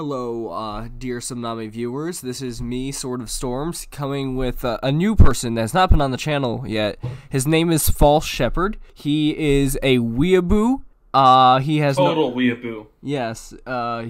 Hello, dear Subnami viewers. This is me, SwordofStorms, coming with a new person that's not been on the channel yet. His name is False Shepherd. He is a weeaboo. He has total weeaboo. Yes,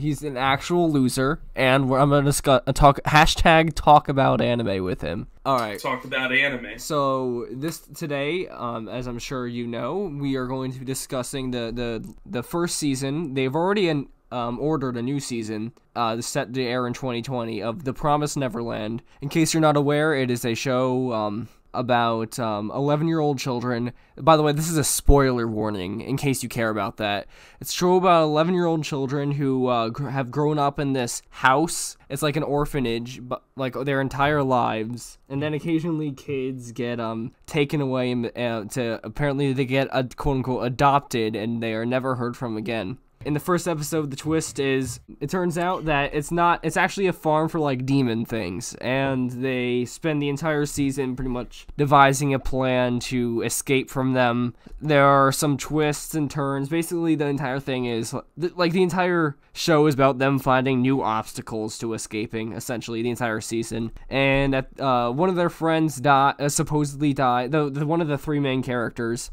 he's an actual loser, and I'm gonna talk about anime with him. All right. Talk about anime. So today, as I'm sure you know, we are going to be discussing the first season. They've already ordered a new season set to air in 2020 of The Promised Neverland. In case you're not aware, it is a show about 11-year-old children. By the way, this is a spoiler warning in case you care about that. It's a show about 11-year-old children who have grown up in this house. It's like an orphanage, but like their entire lives. And then occasionally kids get taken away to apparently they get quote-unquote adopted, and they are never heard from again. In the first episode, the twist is, it turns out that it's actually a farm for, like, demon things, and they spend the entire season pretty much devising a plan to escape from them. There are some twists and turns. Basically, the entire thing is, the entire show is about them finding new obstacles to escaping, essentially, the entire season. And one of their friends supposedly died, one of the three main characters.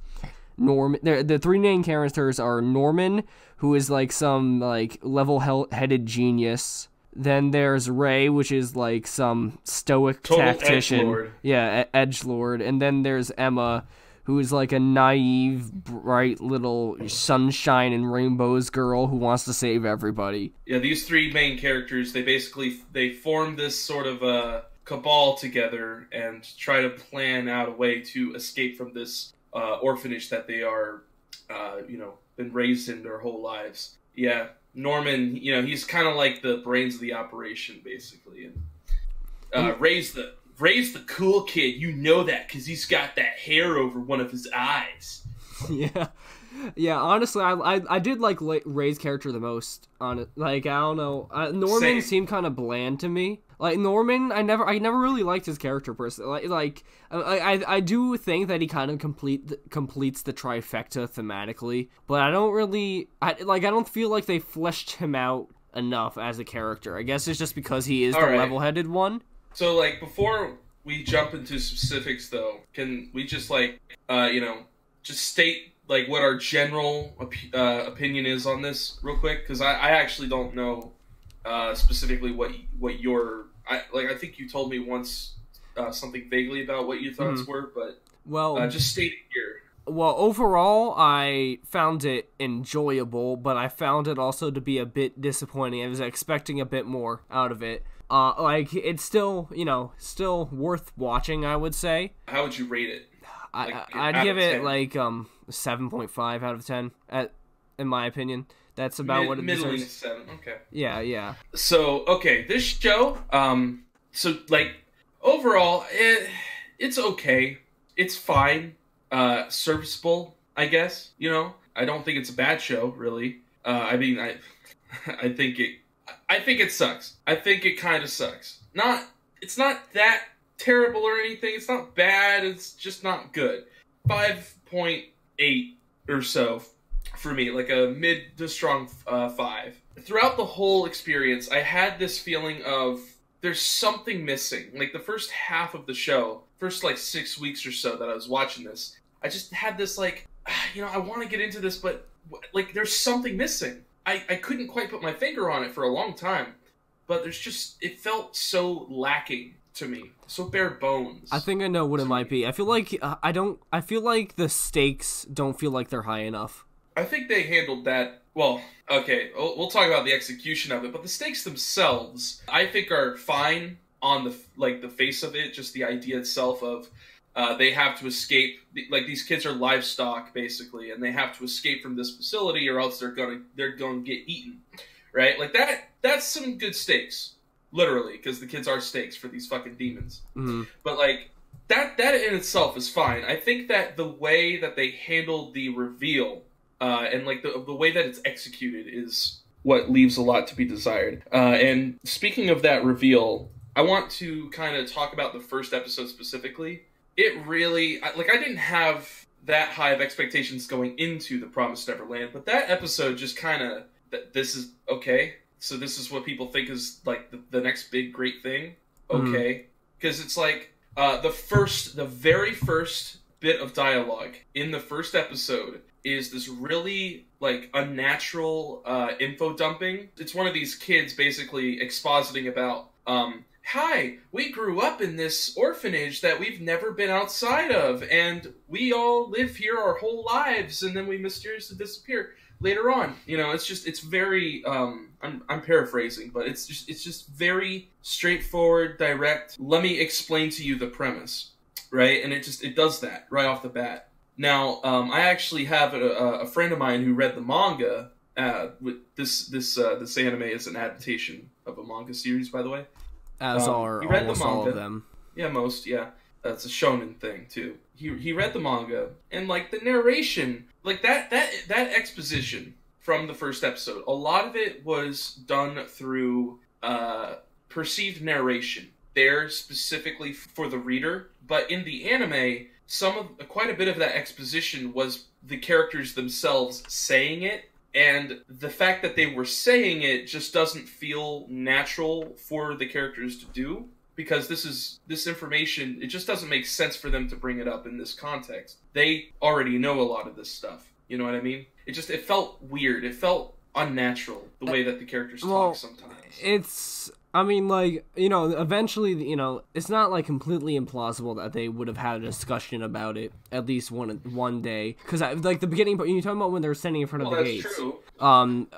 The three main characters are Norman, who is like some like level-headed genius. Then there's Ray, which is like some stoic tactician. Edgelord. Yeah, edgelord. And then there's Emma, who is like a naive, bright little sunshine and rainbows girl who wants to save everybody. Yeah, these three main characters, they form this sort of cabal together and try to plan out a way to escape from this orphanage that they are, been raised in their whole lives. Yeah, Norman, he's kind of like the brains of the operation, basically. And Ray's the cool kid. You know that because he's got that hair over one of his eyes. Yeah. Honestly, I did like Ray's character the most. I don't know. Norman seemed kind of bland to me. Like Norman, I never really liked his character personally. I do think that he kind of completes the trifecta thematically, but I don't feel like they fleshed him out enough as a character. I guess it's just because he is level-headed one. So like before we jump into specifics, though, can we just just state like what our general opinion is on this real quick? Because I actually don't know specifically what your I think you told me once something vaguely about what your thoughts were, but just state it here. Well, overall, I found it enjoyable, but I found it also to be a bit disappointing. I was expecting a bit more out of it. It's still worth watching, I would say. How would you rate it? I'd give it 7.5 out of 10, in my opinion. That's about what it middling deserves. 7, okay. Yeah. So, okay, this show, overall, it's okay. It's fine. Serviceable, I guess, I don't think it's a bad show, really. I think it sucks. I think it kind of sucks. It's not that terrible or anything. It's not bad. It's just not good. 5.8 or so for me, like a mid to strong 5. Throughout the whole experience, I had this feeling of there's something missing. Like the first half of the show, first 6 weeks or so that I was watching this, I just had this I want to get into this, but there's something missing. I couldn't quite put my finger on it for a long time, but it felt so lacking to me, so bare bones. I think I know what it might be. I feel like I feel like the stakes don't feel like they're high enough. I think they handled that well. Okay, we'll talk about the execution of it, but the stakes themselves, I think, are fine on the face of it. Just the idea itself of they have to escape. These kids are livestock basically, and they have to escape from this facility, or else they're going to get eaten. Right? Like that. That's some good stakes, literally, because the kids are stakes for these fucking demons. Mm-hmm. But that in itself is fine. I think that the way that they handled the reveal. And the way that it's executed is what leaves a lot to be desired. And speaking of that reveal, I want to kind of talk about the first episode specifically. It really, I didn't have that high of expectations going into The Promised Neverland, but that episode just kind of, this is okay. so this is what people think is like the next big great thing. Okay, because it's like the very first bit of dialogue in the first episode is this really like unnatural info dumping. It's one of these kids basically expositing about hi, we grew up in this orphanage that we've never been outside of, and we all live here our whole lives, and then we mysteriously disappear later on. You know, it's very I'm paraphrasing, but it's just very straightforward, direct. Let me explain to you the premise, right? And it does that right off the bat. Now, I actually have a friend of mine who read the manga. With this anime is an adaptation of a manga series, by the way. As are almost all of them. Yeah, most. Yeah, that's a shonen thing too. He read the manga, and like the narration, like that exposition from the first episode, a lot of it was done through perceived narration there specifically for the reader. But in the anime, quite a bit of that exposition was the characters themselves saying it. And the fact that they were saying it just doesn't feel natural for the characters to do, because this information, it just doesn't make sense for them to bring it up in this context. They already know a lot of this stuff. You know what I mean? It felt weird. It felt unnatural, the way that the characters talk sometimes. I mean, like, you know, eventually, you know, it's not, like, completely implausible that they would have had a discussion about it at least one day. Because, like, the beginning, you're talking about when they're standing in front of the gates. That's true.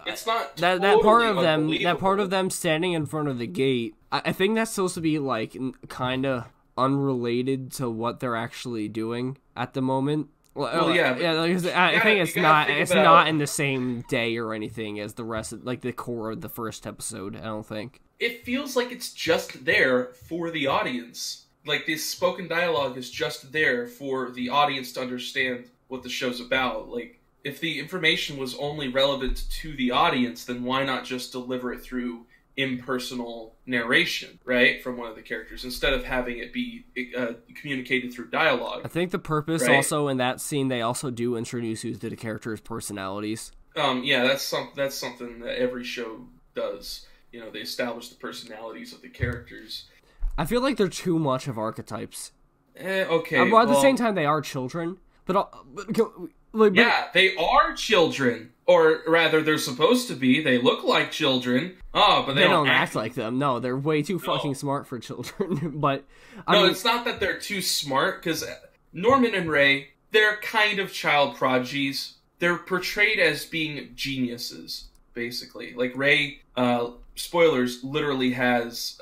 It's not that part of them standing in front of the gate, I think that's supposed to be, like, kind of unrelated to what they're actually doing at the moment. Well, yeah. I think it's not in the same day or anything as the rest of, like, the core of the first episode, I don't think. It feels like it's just there for the audience. Like, this spoken dialogue is just there for the audience to understand what the show's about. Like, if the information was only relevant to the audience, then why not just deliver it through impersonal narration, right, from one of the characters, instead of having it be communicated through dialogue. I think the purpose also in that scene, they also do introduce you to the characters' personalities. Yeah, that's something that every show does. You know, they establish the personalities of the characters. I feel like they're too much of archetypes. Okay. Well, at the same time, they are children. Yeah, they are children. Or rather, they're supposed to be. They look like children. Oh, but they don't act like them. No, they're way too fucking smart for children. But I mean, it's not that they're too smart, because Norman and Ray, they're kind of child prodigies. They're portrayed as being geniuses, basically. Like, Ray, spoilers, literally has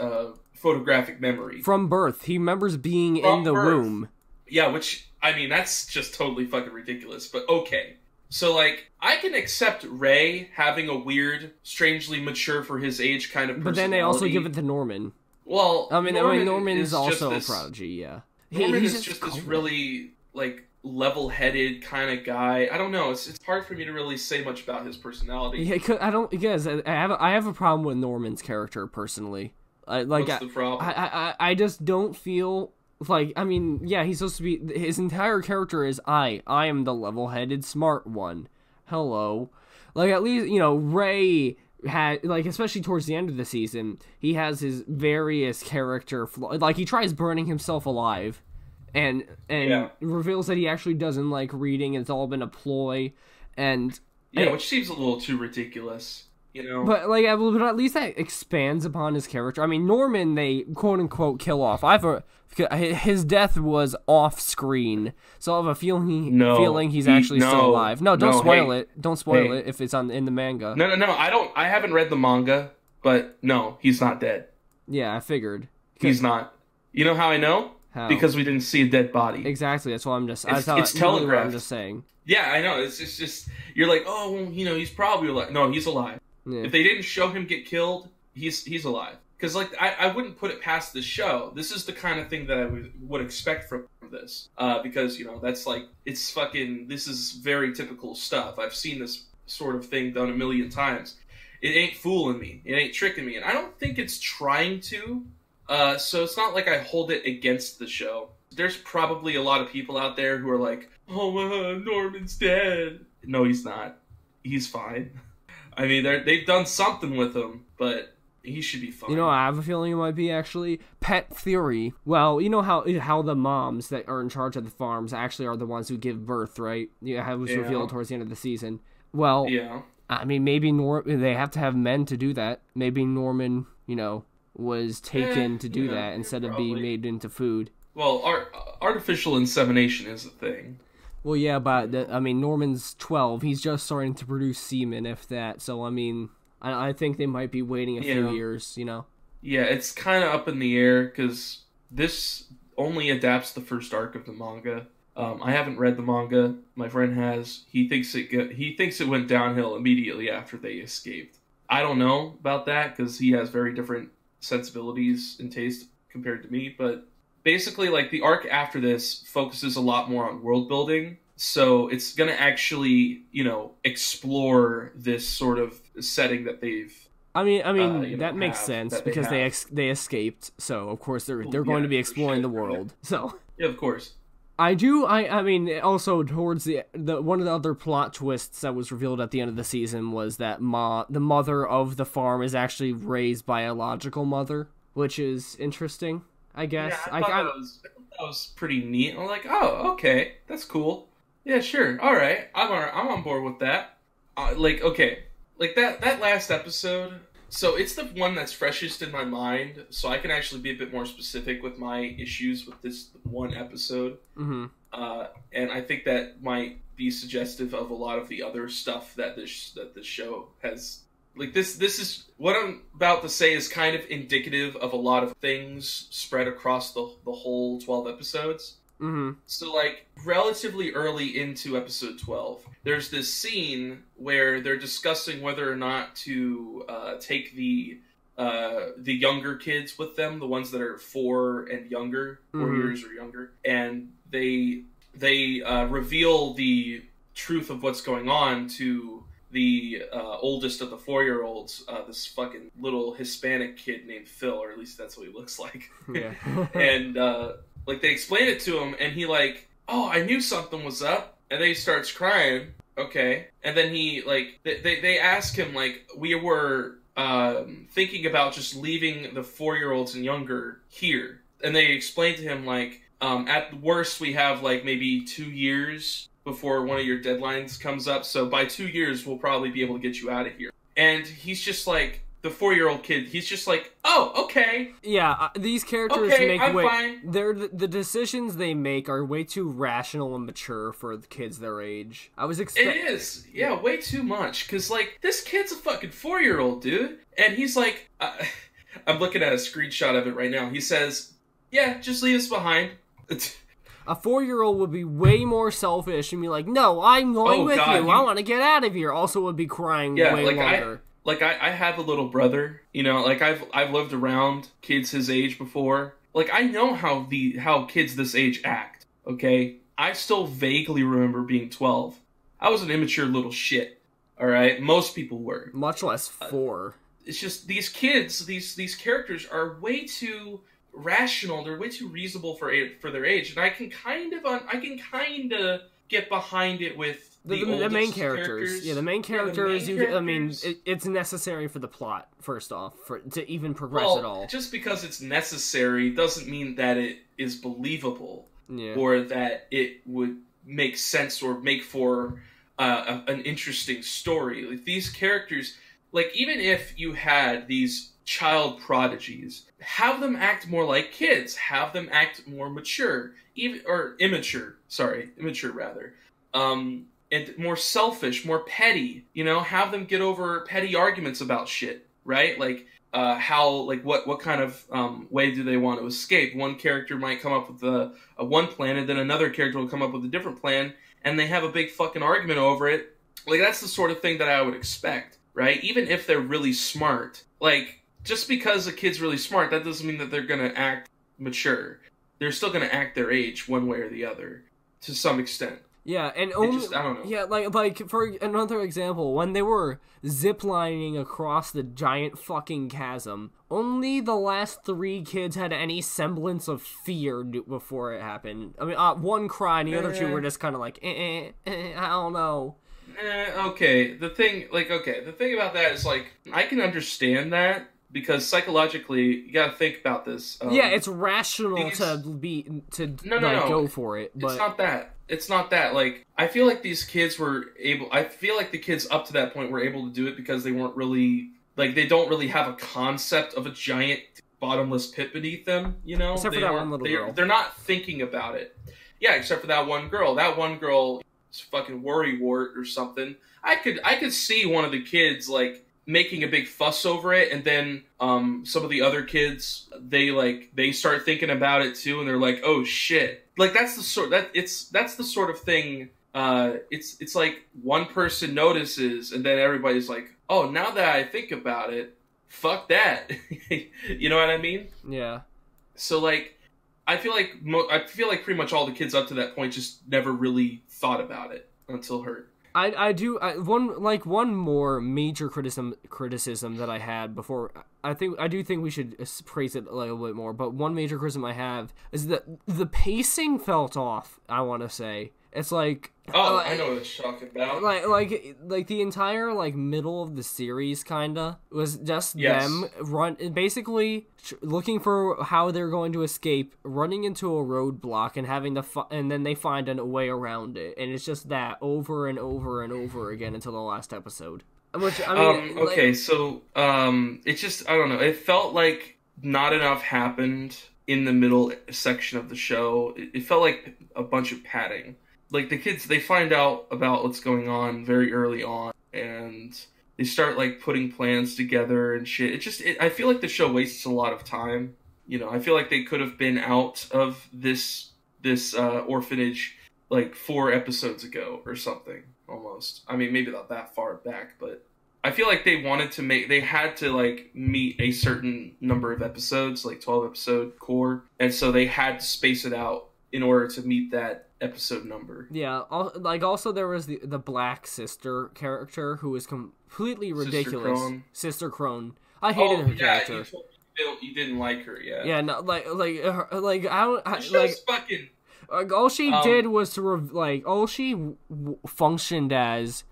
photographic memory. From birth. He remembers being in the womb. Yeah, which, I mean, that's just totally fucking ridiculous, but okay. So, like, I can accept Ray having a weird, strangely mature for his age kind of personality. But then they also give it to Norman. Well, Norman is also a prodigy, yeah. Norman is just this really, like, level-headed kind of guy. I don't know. It's hard for me to really say much about his personality. Yeah, I have a problem with Norman's character personally. What's the problem? I just don't feel like, I mean, yeah, he's supposed to be, his entire character is I am the level-headed smart one. Hello. Like, at least, you know, Ray had, like, especially towards the end of the season, he has his various character like, he tries burning himself alive. And reveals that he actually doesn't like reading. It's all been a ploy, which seems a little too ridiculous, you know. But at least that expands upon his character. I mean, Norman, they quote unquote kill off. His death was off screen, so I have a feeling he's actually still alive. No, don't spoil it. Don't spoil it if it's in the manga. No. I haven't read the manga, but no, he's not dead. Yeah, I figured he's not. You know how I know? How? Because we didn't see a dead body. Exactly, that's why I'm just... It's telegraphed. I'm just saying. Yeah, I know. It's just... You're like, oh, well, you know, he's probably alive. No, he's alive. Yeah. If they didn't show him get killed, he's alive. Because, like, I wouldn't put it past the show. This is the kind of thing that I would expect from this. Because, you know, that's like... It's fucking... This is very typical stuff. I've seen this sort of thing done a million times. It ain't fooling me. It ain't tricking me. And I don't think it's trying to... So it's not like I hold it against the show. There's probably a lot of people out there who are like, oh, Norman's dead. No, he's not. He's fine. I mean, they've done something with him, but he should be fine. You know, I have a feeling it might be actually pet theory. Well, you know how the moms that are in charge of the farms actually are the ones who give birth, right? Yeah, it was revealed towards the end of the season. Well, yeah. I mean, maybe they have to have men to do that. Maybe Norman, was taken to do that instead of being made into food. Well, artificial insemination is a thing. Well, yeah, but Norman's 12. He's just starting to produce semen, if that. So, I mean, I think they might be waiting a few years, Yeah, it's kind of up in the air because this only adapts the first arc of the manga. I haven't read the manga. My friend has. He thinks it went downhill immediately after they escaped. I don't know about that because he has very different sensibilities and taste compared to me. But basically, like, the arc after this focuses a lot more on world building. So it's gonna actually, explore this sort of setting that they've. I mean, that makes sense because they escaped. So of course they're going to be exploring the world. So yeah, of course. I mean, also towards the one of the other plot twists that was revealed at the end of the season was that the mother of the farm is actually Ray's biological mother, which is interesting, I guess. Yeah, I thought that was pretty neat. I'm like, oh, okay, that's cool. Yeah, sure, all right, I'm on board with that. That last episode. So it's the one that's freshest in my mind, so I can actually be a bit more specific with my issues with this one episode. Mm-hmm. And I think that might be suggestive of a lot of the other stuff that this show has. Like, this is what I'm about to say is kind of indicative of a lot of things spread across the whole 12 episodes. Mm-hmm. So, like, relatively early into episode 12, there's this scene where they're discussing whether or not to take the younger kids with them, the ones that are 4 and younger, 4 years or younger, and they reveal the truth of what's going on to the oldest of the 4-year-olds, this fucking little Hispanic kid named Phil, or at least that's what he looks like. Yeah. And they explain it to him, and he oh, I knew something was up, and then he starts crying. Okay, and then he they ask him we were thinking about just leaving the 4-year-olds and younger here, and they explain to him at worst we have maybe 2 years before one of your deadlines comes up, so by 2 years we'll probably be able to get you out of here. And he's just the 4-year-old kid, he's just oh, okay. Yeah, these characters fine. The decisions they make are way too rational and mature for the kids their age. It is, yeah, way too much. Because this kid's a fucking 4-year-old, dude, and he's I'm looking at a screenshot of it right now. He says, "Yeah, just leave us behind." A 4-year-old would be way more selfish and be like, "No, I'm going with you. I want to get out of here." Also, would be crying way longer. I have a little brother, I've lived around kids his age before. I know how kids this age act, okay? I still vaguely remember being 12. I was an immature little shit, all right? Most people were. Much less 4. It's just these kids, these characters are way too rational. They're way too reasonable for their age, and I can kind of get behind it with the main characters. Yeah, the main characters. It's necessary for the plot. First off, to even progress at all. Just because it's necessary doesn't mean that it is believable, or that it would make sense or make for an interesting story. These characters, even if you had these child prodigies, have them act more like kids. Have them act more mature, immature rather. And more selfish, more petty, have them get over petty arguments about shit, right? What kind of way do they want to escape? One character might come up with a one plan, and then another character will come up with a different plan, and they have a big fucking argument over it. That's the sort of thing that I would expect, right? Even if they're really smart. Just because a kid's really smart, that doesn't mean that they're gonna act mature. They're still gonna act their age one way or the other, to some extent. Yeah, and I don't know. Yeah, for another example, when they were ziplining across the giant fucking chasm, only the last 3 kids had any semblance of fear before it happened. I mean, one cried, and the other 2 were just kind of I don't know. Okay. The thing about that is like I can understand that because psychologically you got to think about this. Yeah, it's rational these... to go for it, but it's not that. It's not that. Like I feel like these kids were able. I feel like the kids up to that point were able to do it because they weren't really like they don't really have a concept of a giant bottomless pit beneath them. You know, except for that one little girl. They're not thinking about it. Yeah, except for that one girl. That one girl is fucking worrywart or something. I could see one of the kids like making a big fuss over it, and then some of the other kids they start thinking about it too, and they're like, oh shit. Like that's the sort of thing. It's like one person notices, and then everybody's like, oh, now that I think about it, fuck that. You know what I mean? Yeah. So like. I feel like pretty much all the kids up to that point just never really thought about it until her. One more major criticism that I had before. I do think we should praise it a little bit more. But one major criticism I have is that the pacing felt off. I want to say it's like. Oh, I know what you're talking about. Like the entire middle of the series kinda was just them basically looking for how they're going to escape, running into a roadblock, and having and then they find a way around it, and it's just that over and over and over again until the last episode. Which I mean, it's just I don't know. It felt like not enough happened in the middle section of the show. It felt like a bunch of padding. Like, the kids, they find out about what's going on very early on, and they start, putting plans together and shit. I feel like the show wastes a lot of time. You know, I feel like they could have been out of this orphanage, 4 episodes ago or something, almost. I mean, maybe not that far back, but I feel like they had to, meet a certain number of episodes, 12-episode core, and so they had to space it out in order to meet that episode number. Yeah, also there was the black sister character who was completely ridiculous. Sister Crone. I hated her character. You didn't like her, yeah. Yeah, no, fucking. All she did was all she functioned as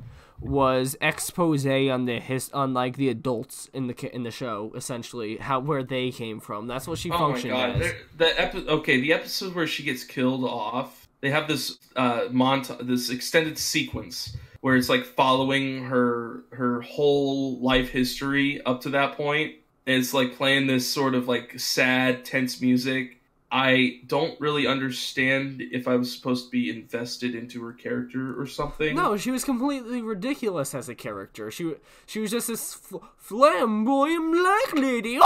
was expose on the adults in the show, essentially where they came from. That's what she functioned as. The episode where she gets killed off. They have this this extended sequence where it's following her whole life history up to that point. And it's playing this sort of sad, tense music. I don't really understand if I was supposed to be invested into her character or something. No, she was completely ridiculous as a character. She was just this flamboyant black lady.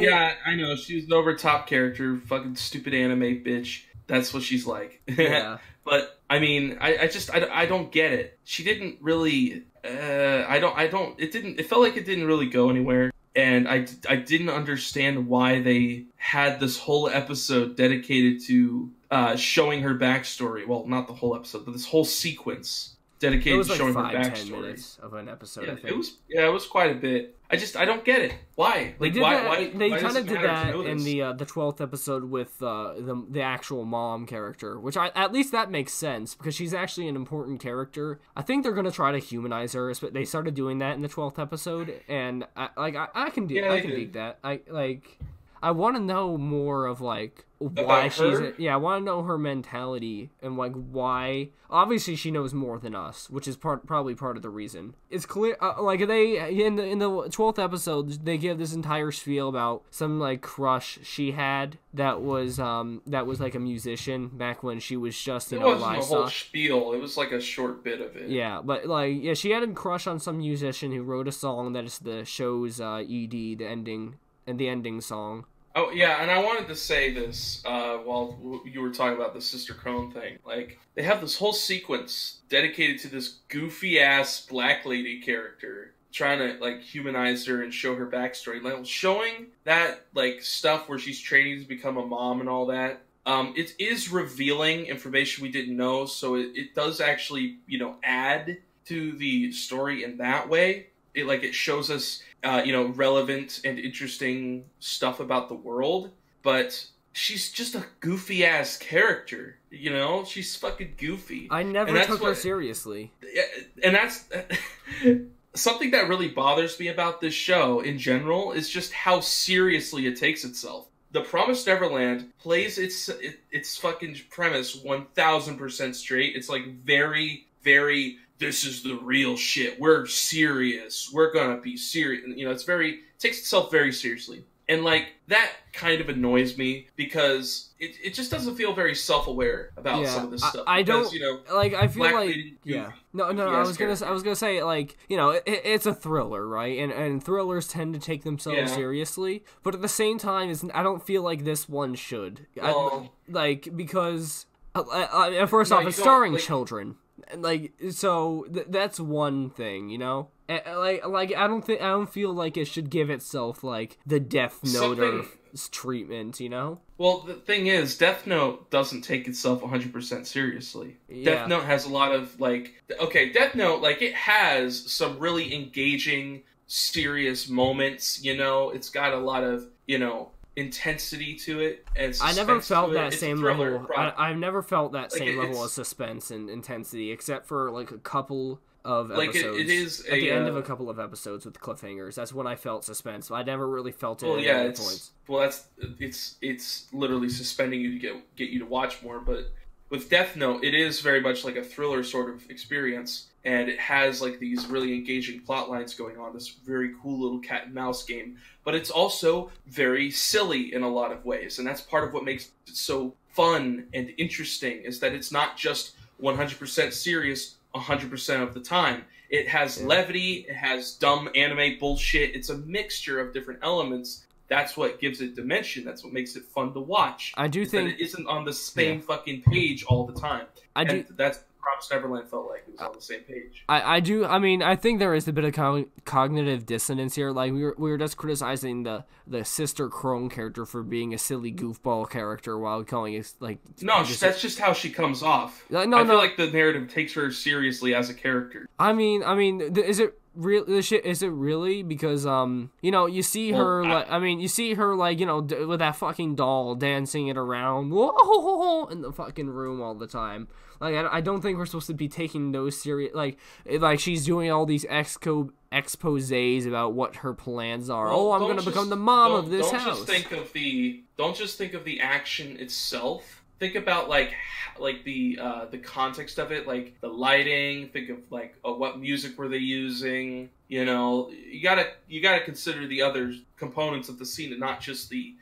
Yeah, I know. She was an over-top character, fucking stupid anime bitch. That's what she's like. Yeah. But I mean, I don't get it. She didn't really. It felt like it didn't really go anywhere, and I didn't understand why they had this whole episode dedicated to showing her backstory. Well, not the whole episode, but this whole sequence dedicated to showing her backstory. 10 minutes of an episode. Yeah, I think. It was quite a bit. I don't get it. Why? They kind of did that in the 12th episode with the actual mom character, which at least that makes sense because she's actually an important character. I think they're gonna try to humanize her. They started doing that in the 12th episode, and I can dig that. I want to know more of why I want to know her mentality and why. Obviously, she knows more than us, which is probably part of the reason. It's clear, they in the 12th episode, they give this entire spiel about some crush she had that was a musician back when she was just it wasn't a whole spiel. It was a short bit of it. Yeah, but she had a crush on some musician who wrote a song that is the show's ED, the ending song. Oh, yeah, and I wanted to say this while you were talking about the Sister Crone thing. They have this whole sequence dedicated to this goofy-ass black lady character, trying to, humanize her and show her backstory. Showing that, stuff where she's training to become a mom and all that. It is revealing information we didn't know, so it does actually, add to the story in that way. It shows us relevant and interesting stuff about the world, but she's just a goofy ass character. You know, she's fucking goofy. I never took her seriously. And that's something that really bothers me about this show in general is just how seriously it takes itself. The Promised Neverland plays its fucking premise 1000% straight. It's like very, very, this is the real shit. We're serious. We're gonna be serious. You know, it takes itself very seriously. And, like, that kind of annoys me because it just doesn't feel very self-aware about some of this stuff. I because, don't, you know, like, I feel Black like, Lady, yeah. No, I was gonna say, like, you know, it's a thriller, right? And thrillers tend to take themselves seriously, but at the same time, I don't feel like this one should. Because, first off, it's starring children. Like, so that's one thing, you know. I don't feel like it should give itself like the Death Note of treatment, you know. Well, the thing is, Death Note doesn't take itself 100% seriously. Yeah. Death Note has a lot of Death Note, like, it has some really engaging, serious moments. You know, it's got a lot of, you know, intensity to it, and I never felt that same level. I've never felt that same level of suspense and intensity, except for like a couple of episodes. It is at the end of a couple of episodes with cliffhangers. That's when I felt suspense. I never really felt it at other points. Well, it's literally suspending you to get you to watch more. But with Death Note, it is very much like a thriller sort of experience. And it has like these really engaging plot lines going on, this very cool little cat and mouse game. But it's also very silly in a lot of ways. And that's part of what makes it so fun and interesting, is that it's not just 100% serious 100% of the time. It has levity, it has dumb anime bullshit. It's a mixture of different elements. That's what gives it dimension. That's what makes it fun to watch. I do think that it isn't on the same fucking page all the time. That's Promised Neverland felt like it was on the same page. I mean, I think there is a bit of cognitive dissonance here. Like, we were just criticizing the Sister Crone character for being a silly goofball character while calling it, like... No, that's just how she comes off. I feel like the narrative takes her seriously as a character. I mean, is it real? Is it really? Because you know, you see her you know, with that fucking doll dancing it around, whoa, in the fucking room all the time. Like, I don't think we're supposed to be taking those serious. Like she's doing all these exposés about what her plans are. Well, I'm gonna become the mom of this house. Don't just think of the action itself. Think about like the context of it, like the lighting. Think of like what music were they using. You know, you gotta consider the other components of the scene, and not just the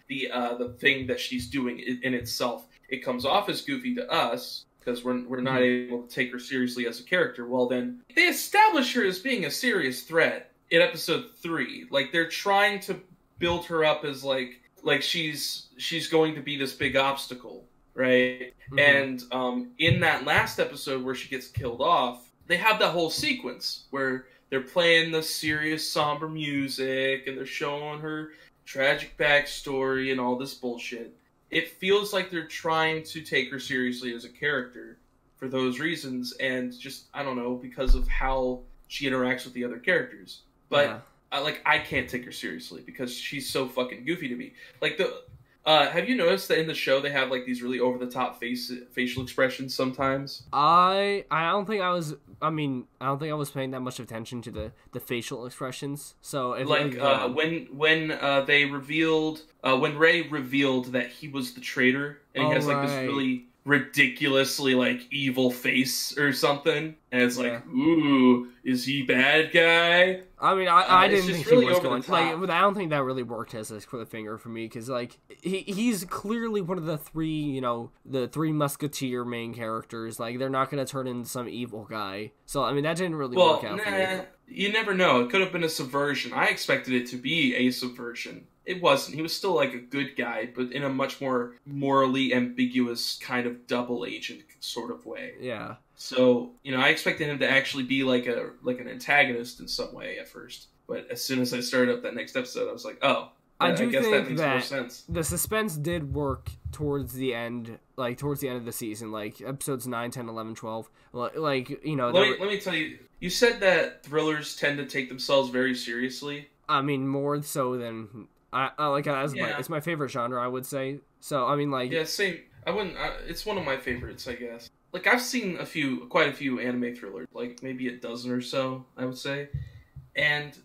thing that she's doing in itself. It comes off as goofy to us because we're not able to take her seriously as a character. Well, then they establish her as being a serious threat in episode 3. Like, they're trying to build her up as like she's going to be this big obstacle. Right? Mm-hmm. And in that last episode where she gets killed off, they have that whole sequence where they're playing the serious, somber music, and they're showing her tragic backstory and all this bullshit. It feels like they're trying to take her seriously as a character for those reasons, and just, I don't know, because of how she interacts with the other characters. But, I can't take her seriously because she's so fucking goofy to me. Like, have you noticed that in the show they have like these really over the top facial expressions sometimes? I don't think I was paying that much attention to the facial expressions. So if when Ray revealed that he was the traitor, and he has like this really ridiculously like evil face or something, and it's like, ooh, is he bad guy? I mean, I didn't think really he was going. Like, I don't think that really worked as a cliffhanger for me, because like he's clearly one of the three, you know, the three musketeer main characters. Like, they're not going to turn into some evil guy. So I mean, that didn't really work out for me. You never know. It could have been a subversion. I expected it to be a subversion. It wasn't. He was still like a good guy, but in a much more morally ambiguous kind of double agent sort of way. Yeah. So, you know, I expected him to actually be like an antagonist in some way at first. But as soon as I started up that next episode, I was like, oh, I guess that makes more sense. The suspense did work towards the end of the season, like episodes 9, 10, 11, 12. Like, you know... Let me tell you, you said that thrillers tend to take themselves very seriously. I mean, more so than... it's my favorite genre, I would say. So I mean, like, Yeah, same. I wouldn't. It's one of my favorites, I guess. Like I've seen quite a few anime thrillers, like maybe a dozen or so, I would say, and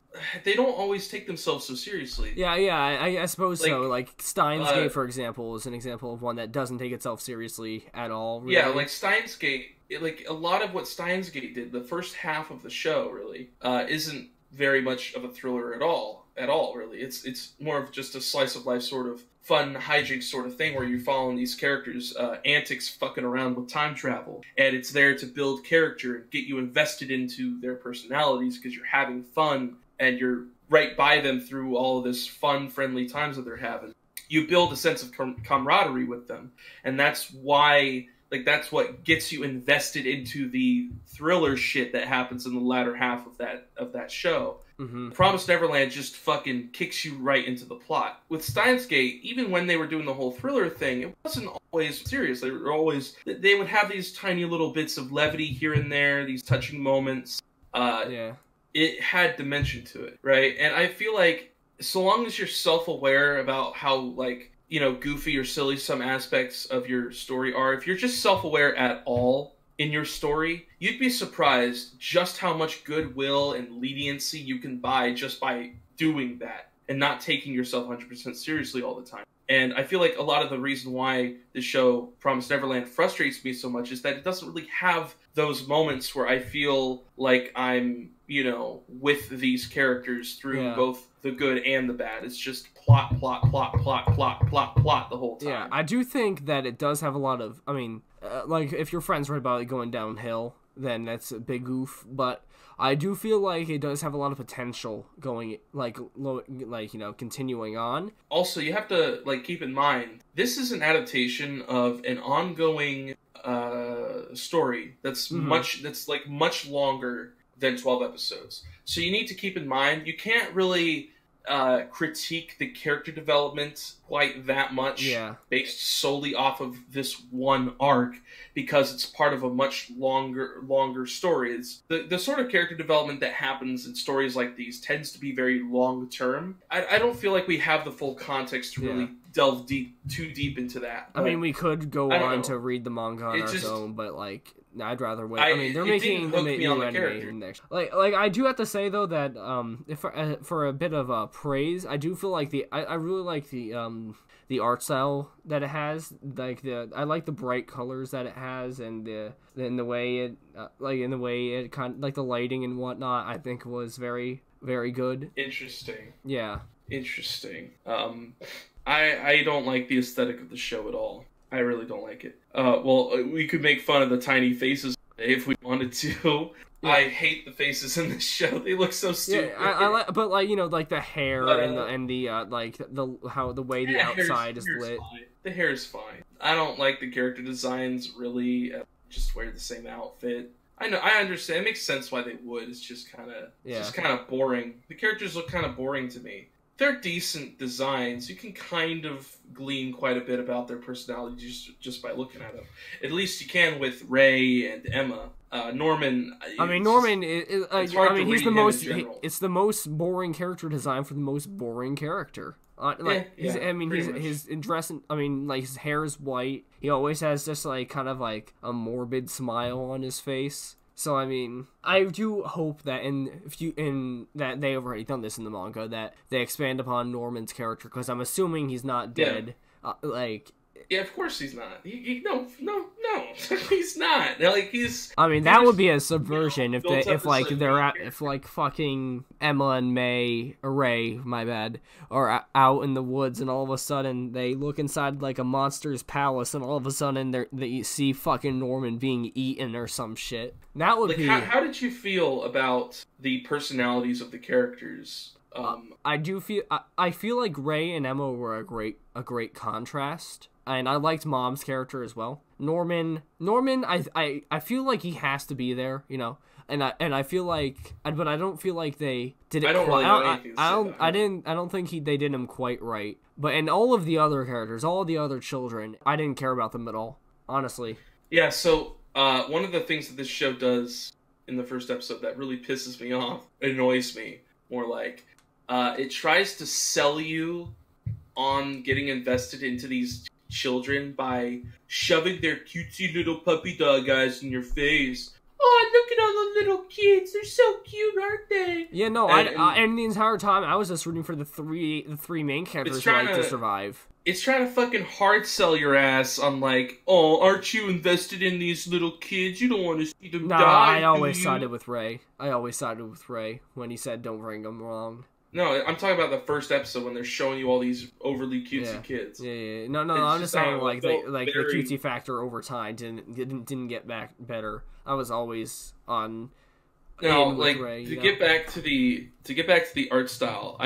they don't always take themselves so seriously. yeah, I suppose Like, so. Like Steins Gate, for example, is an example of one that doesn't take itself seriously at all. Really. Yeah, like Steins Gate, like a lot of what Steins Gate did, the first half of the show really isn't very much of a thriller at all. At all, really. It's more of just a slice of life sort of fun hijinks sort of thing where you're following these characters' antics fucking around with time travel. And it's there to build character and get you invested into their personalities because you're having fun and you're right by them through all of this fun, friendly times that they're having. You build a sense of camaraderie with them. And that's why, like, that's what gets you invested into the thriller shit that happens in the latter half of that show. Mm-hmm. Promised Neverland just fucking kicks you right into the plot. With Steins Gate, even when they were doing the whole thriller thing, it wasn't always serious. They would have these tiny little bits of levity here and there, these touching moments. Yeah. It had dimension to it, right? And I feel like so long as you're self-aware about how, like, you know, goofy or silly some aspects of your story are, if you're just self-aware at all in your story, you'd be surprised just how much goodwill and leniency you can buy just by doing that and not taking yourself 100% seriously all the time. And I feel like a lot of the reason why the show Promised Neverland frustrates me so much is that it doesn't really have those moments where I feel like I'm, you know, with these characters through both the good and the bad. It's just plot the whole time. Yeah, I do think that it does have a lot of, I mean, like, if your friends read about it going downhill, then that's a big goof, but I do feel like it does have a lot of potential going, like, you know, continuing on. Also, you have to, like, keep in mind, this is an adaptation of an ongoing story that's much longer than 12 episodes. So you need to keep in mind, you can't really critique the character development quite that much based solely off of this one arc, because it's part of a much longer story. It's the sort of character development that happens in stories like these tends to be very long term. I don't feel like we have the full context to really delve too deep into that. I mean, we could go on to read the manga on our own, but, like, I'd rather wait. I mean, they're making new anime next. Like I do have to say though that if for a bit of praise, I do feel like I really like the art style that it has. Like I like the bright colors that it has, and the way it kind of, like, the lighting and whatnot, I think was very, very good. Interesting. Yeah. Interesting. I don't like the aesthetic of the show at all. I really don't like it. Well, we could make fun of the tiny faces if we wanted to. Yeah. I hate the faces in this show. They look so stupid. Yeah, I like, but, like, you know, like the hair and the like the way the outside is lit. Fine. The hair is fine. I don't like the character designs really. Just wear the same outfit. I know. I understand. It makes sense why they would. It's just kind of boring. The characters look kind of boring to me. They're decent designs. You can kind of glean quite a bit about their personality just by looking at them. At least you can with Ray and Emma. Norman. I mean, Norman is. He's the most. It's the most boring character design for the most boring character. His dress. His hair is white. He always has just, like, kind of like a morbid smile on his face. So, I mean, I do hope that that they have already done this in the manga, that they expand upon Norman's character, because I'm assuming he's not dead. Yeah, of course he's not. No, he's not. Like, he's. I mean, that would be a subversion if fucking Emma and Ray, my bad, are out in the woods, and all of a sudden they look inside, like, a monster's palace, and all of a sudden they see fucking Norman being eaten or some shit. That would be. How did you feel about the personalities of the characters? I feel like Ray and Emma were a great contrast. And I liked Mom's character as well. Norman, I feel like he has to be there, you know. And I feel like, but I don't feel like they did it. I don't really know anything to say. I don't think they did him quite right. But in all of the other characters, all the other children, I didn't care about them at all, honestly. Yeah. So one of the things that this show does in the first episode that really pisses me off, annoys me more, like, it tries to sell you on getting invested into these children by shoving their cutesy little puppy dog eyes in your face. Oh, look at all the little kids. They're so cute, aren't they? Yeah, no, and the entire time I was just rooting for the three main characters to survive. It's trying to fucking hard sell your ass on like, oh, aren't you invested in these little kids? You don't want to see them die. I always sided with Ray. I always sided with Ray when he said don't bring them along. No, I'm talking about the first episode when they're showing you all these overly cutesy kids. Yeah. No, I'm just saying the cutesy factor over time didn't get back better. I was always on. No, like Ray, to get back to the art style,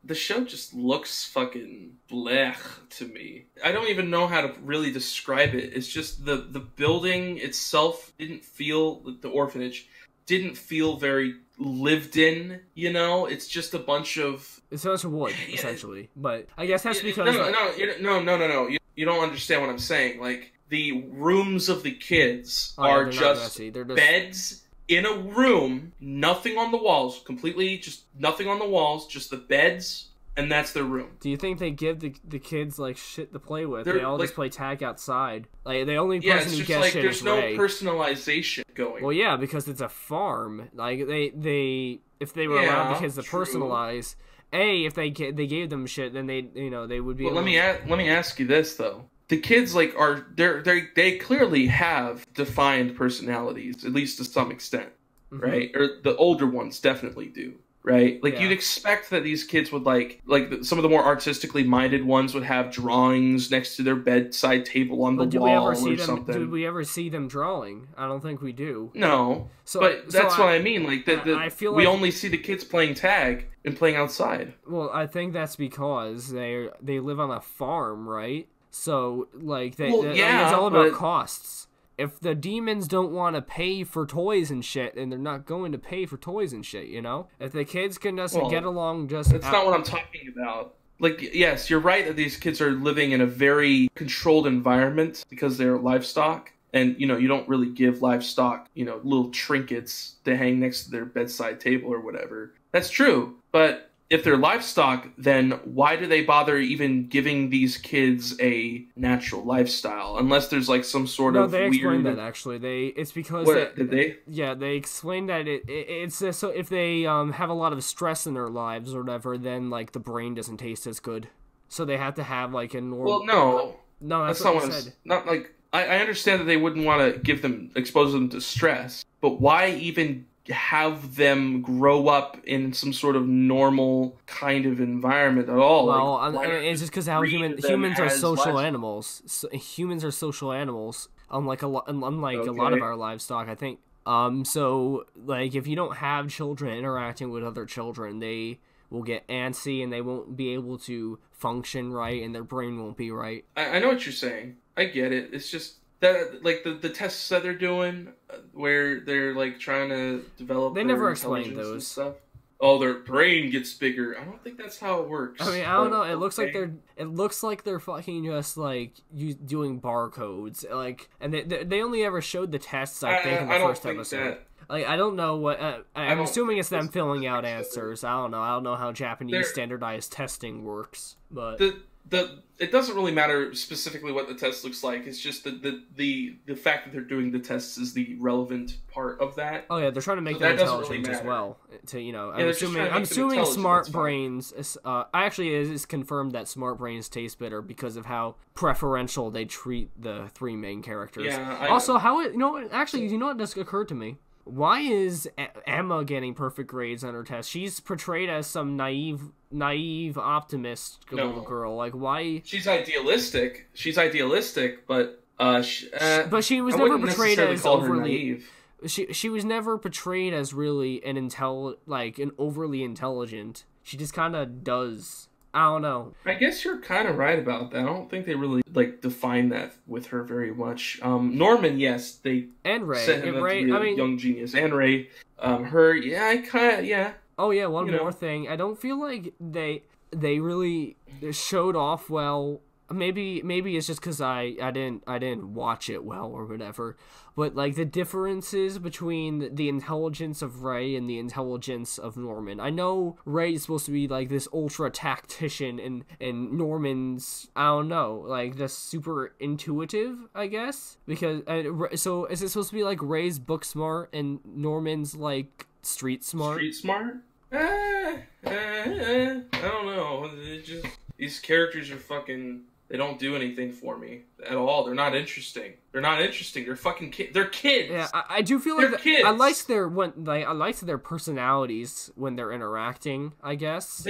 the show just looks fucking blech to me. I don't even know how to really describe it. It's just the building itself didn't feel, the orphanage didn't feel very lived in, you know? It's just a bunch of... It's a bunch of wood, essentially. But I guess that's because... No. You don't understand what I'm saying. Like, the rooms of the kids are just beds in a room, nothing on the walls, completely just nothing on the walls, just the beds, and that's their room. Do you think they give the kids like shit to play with? They all just play tag outside. Like the only person who gets shit is Ray. There's no personalization going. Well, yeah, because it's a farm. Like they if they were allowed the kids to personalize, if they gave them shit, then they would be. Well, let me ask you this though. The kids they clearly have defined personalities, at least to some extent, right? Or the older ones definitely do, right? Like you'd expect that these kids would like some of the more artistically minded ones would have drawings next to their bedside table on the wall or something. Did we ever see them drawing? I don't think we do. No, but that's what I mean. Like I feel we only see the kids playing tag and playing outside. Well, I think that's because they live on a farm, right? So, like, it's all about costs. If the demons don't want to pay for toys and shit, then they're not going to pay for toys and shit, you know? If the kids can just get along That's not what I'm talking about. Like, yes, you're right that these kids are living in a very controlled environment because they're livestock. And, you don't really give livestock, little trinkets to hang next to their bedside table or whatever. That's true, but... If they're livestock, then why do they bother even giving these kids a natural lifestyle? Unless there's like some sort of weird... No, they explained that actually. It's because... Did they? Yeah, they explained that it's so if they have a lot of stress in their lives or whatever, then like the brain doesn't taste as good. So they have to have like a normal... Well, no, that's not what I said. Not like... I understand that they wouldn't want to expose them to stress, but why even have them grow up in some sort of normal kind of environment at all? Well, it's just because how humans are social animals. Humans are social animals, unlike a lot of our livestock, I think. So like if you don't have children interacting with other children, they will get antsy and they won't be able to function right, and their brain won't be right. I know what you're saying. I get it. It's just that like the tests that they're doing, where they're like trying to develop. They never explained those stuff. Oh, their brain gets bigger. I don't think that's how it works. I mean, I don't know. It looks like they're fucking just like doing barcodes, like, and they only ever showed the tests. I think in the first episode. Like, I don't know what. I'm assuming it's them filling out answers. I don't know. I don't know how Japanese standardized testing works, but it doesn't really matter specifically what the test looks like. It's just the fact that they're doing the tests is the relevant part of that. Oh yeah, they're trying to make them intelligent as well. I'm assuming smart brains. It's confirmed that smart brains taste bitter because of how preferential they treat the three main characters. Yeah. Also, actually, what just occurred to me? Why is Emma getting perfect grades on her test? She's portrayed as some naive optimist little girl. Like, why? She's idealistic, but but she was never portrayed as overly naive. She was never portrayed as really an overly intelligent. She just kind of does. I don't know. I guess you're kind of right about that. I don't think they really define that with her very much. Norman, yes, they and Ray, set him up to be a young genius. And Ray, her, yeah. Oh yeah, one more thing. I don't feel like they really showed off well maybe it's just because I didn't watch it well or whatever, but like the differences between the intelligence of Ray and the intelligence of Norman. I know Ray is supposed to be like this ultra tactician, and Norman's, I don't know, like this super intuitive, I guess, because so is it supposed to be like Ray's book smart and Norman's like street smart? Street smart? I don't know. These characters are fucking. They don't do anything for me at all. They're not interesting. They're fucking kids. They're kids. Yeah, I do feel they're like kids. I liked their personalities when they're interacting, I guess.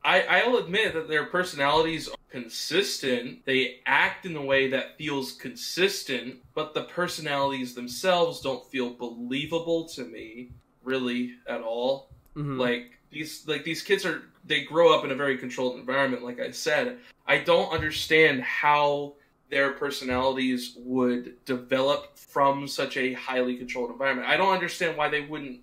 I'll admit that their personalities are consistent. They act in a way that feels consistent, but the personalities themselves don't feel believable to me, really, at all. Mm-hmm. These kids they grow up in a very controlled environment, like I said. I don't understand how their personalities would develop from such a highly controlled environment. I don't understand why they wouldn't,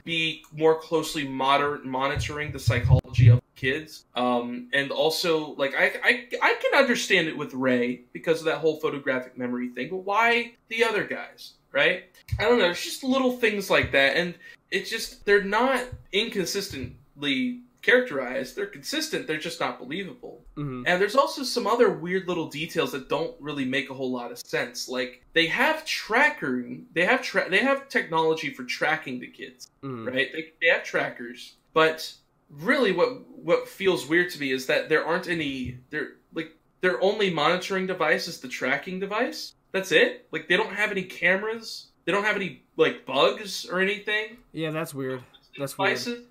be more closely monitoring the psychology of kids. And also, like, I can understand it with Ray because of that whole photographic memory thing, but why the other guys, right? I don't know. It's just little things like that, and it's just, they're not inconsistently characterized. They're consistent. They're just not believable. Mm-hmm. And there's also some other weird little details that don't really make a whole lot of sense. Like, they have tracking. They have technology for tracking the kids, right? They have trackers, but really, what feels weird to me is that there aren't any. Their only monitoring device is the tracking device. That's it. Like, they don't have any cameras. They don't have any like bugs or anything. Yeah, that's weird. That's devices. weird.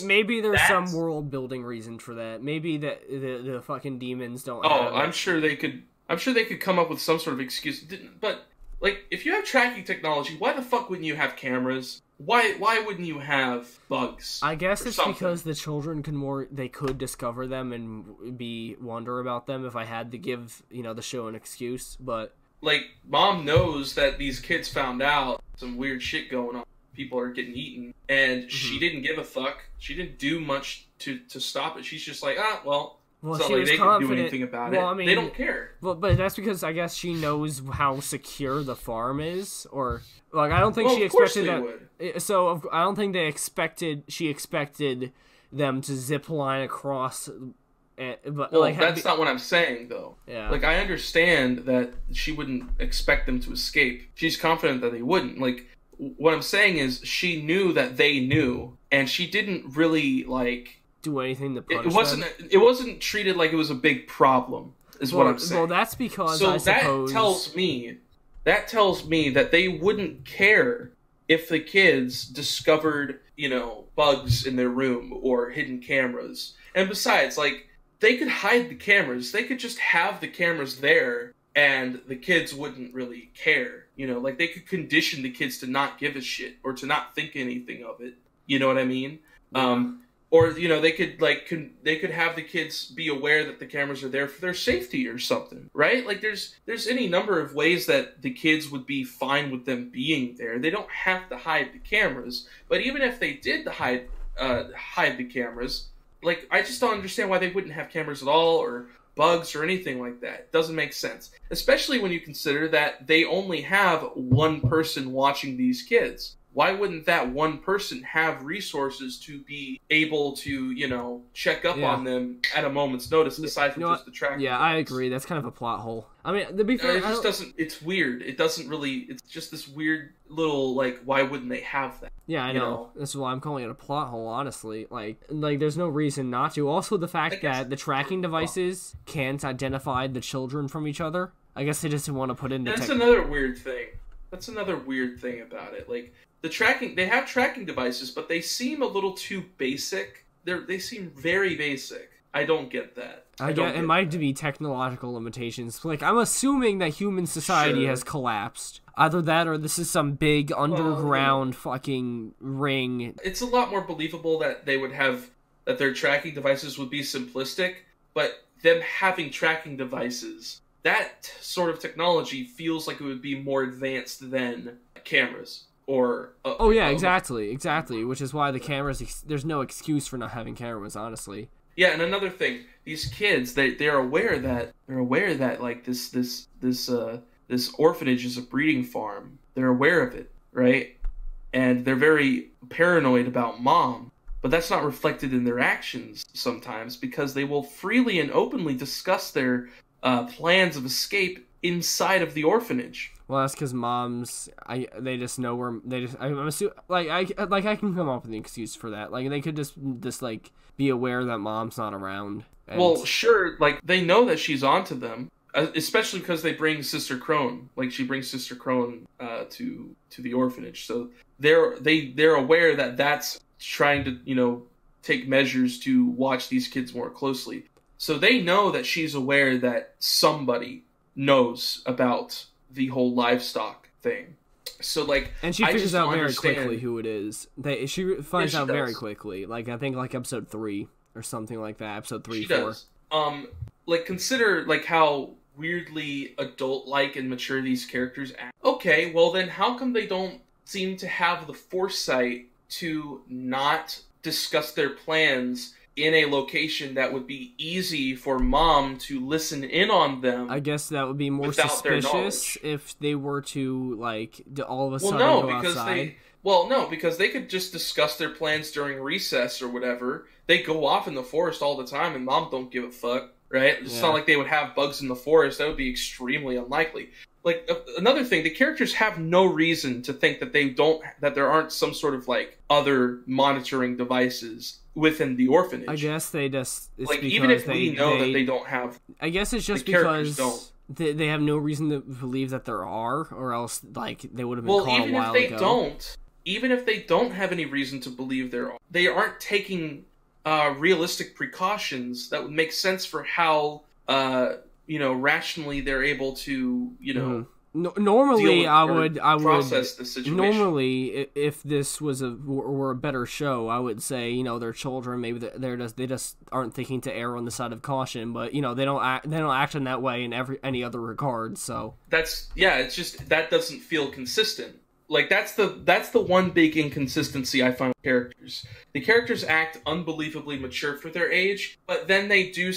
Maybe there's some world building reason for that. Maybe the fucking demons don't. I'm sure they could come up with some sort of excuse. But like, if you have tracking technology, why the fuck wouldn't you have cameras? Why wouldn't you have bugs? I guess it's because the children could discover them and wonder about them. If I had to give the show an excuse, but like, Mom knows that these kids found out some weird shit going on. People are getting eaten, and she didn't give a fuck. She didn't do much to stop it. She's just like, well, it's not like they can do anything about it. I mean, they don't care. Well, but that's because I guess she knows how secure the farm is, or like I don't think she expected that. Would. So I don't think she expected them to zip line across. But that's not what I'm saying, though. Yeah. Like, I understand that she wouldn't expect them to escape. She's confident that they wouldn't. Like, what I'm saying is, she knew that they knew, and she didn't really do anything to punish them. It wasn't treated like it was a big problem. What I'm saying. Well, that's because that tells me that they wouldn't care if the kids discovered bugs in their room or hidden cameras. And besides, they could hide the cameras. They could just have the cameras there, and the kids wouldn't really care. They could condition the kids to not give a shit or to not think anything of it. You know what I mean? Yeah. Or they could have the kids be aware that the cameras are there for their safety or something, right? Like, there's any number of ways that the kids would be fine with them being there. They don't have to hide the cameras, but even if they did hide the cameras, I just don't understand why they wouldn't have cameras at all or bugs or anything like that. It doesn't make sense, especially when you consider that they only have one person watching these kids. Why wouldn't that one person have resources to be able to, check up on them at a moment's notice, aside from just the tracking? Yeah, I agree. That's kind of a plot hole. I mean, to be fair, it just doesn't. It's weird. It doesn't really. It's just this weird little why wouldn't they have that? Yeah, I know. That's why I'm calling it a plot hole. Honestly, there's no reason not to. Also, the fact that the tracking devices can't identify the children from each other. I guess they just want to put in the. That's another weird thing. That's another weird thing about it. The tracking, they have tracking devices, but they seem a little too basic. They seem very basic. I don't get that. It might be technological limitations. I'm assuming that human society has collapsed. Either that or this is some big underground fucking ring. It's a lot more believable that they would have, that their tracking devices would be simplistic, but them having tracking devices, that sort of technology feels like it would be more advanced than cameras. Exactly. Which is why the cameras. There's no excuse for not having cameras, honestly. Yeah, and another thing, these kids, they're aware that like this orphanage is a breeding farm. They're aware of it, right? And they're very paranoid about mom, but that's not reflected in their actions sometimes because they will freely and openly discuss their plans of escape inside of the orphanage. Well, that's because moms, they just know where I'm assuming, I can come up with an excuse for that. Like they could just like be aware that mom's not around. Well, sure, like they know that she's onto them, especially because they bring Sister Crone. Like she brings Sister Crone to the orphanage, so they're aware that that's trying to take measures to watch these kids more closely. So they know that she's aware that somebody knows about the whole livestock thing. So like, and she figures out very quickly who it is. She finds out very quickly. Like I think like episode 3 or something like that. Episode 3, 4. Does. Like consider like how weirdly adult-like and mature these characters act. Okay, well then how come they don't seem to have the foresight to not discuss their plans in a location that would be easy for mom to listen in on them? I guess that would be more suspicious if they were to like all of a sudden go outside. No, because they could just discuss their plans during recess or whatever. They go off in the forest all the time and mom don't give a fuck, right? It's not like they would have bugs in the forest. That would be extremely unlikely. Like another thing, the characters have no reason to think that that there aren't some sort of like other monitoring devices within the orphanage. I guess they just like even if we know that they don't have. I guess it's just because they have no reason to believe that there are, or else like they would have been caught a while ago. Even if they don't have any reason to believe there are, they aren't taking realistic precautions that would make sense for how rationally they're able to normally I would process the situation. Normally, if this were a better show, I would say their children maybe they just aren't thinking to err on the side of caution, but they don't act in that way in any other regard. So it's just that doesn't feel consistent. Like that's the one big inconsistency I find with characters. The characters act unbelievably mature for their age, but then they do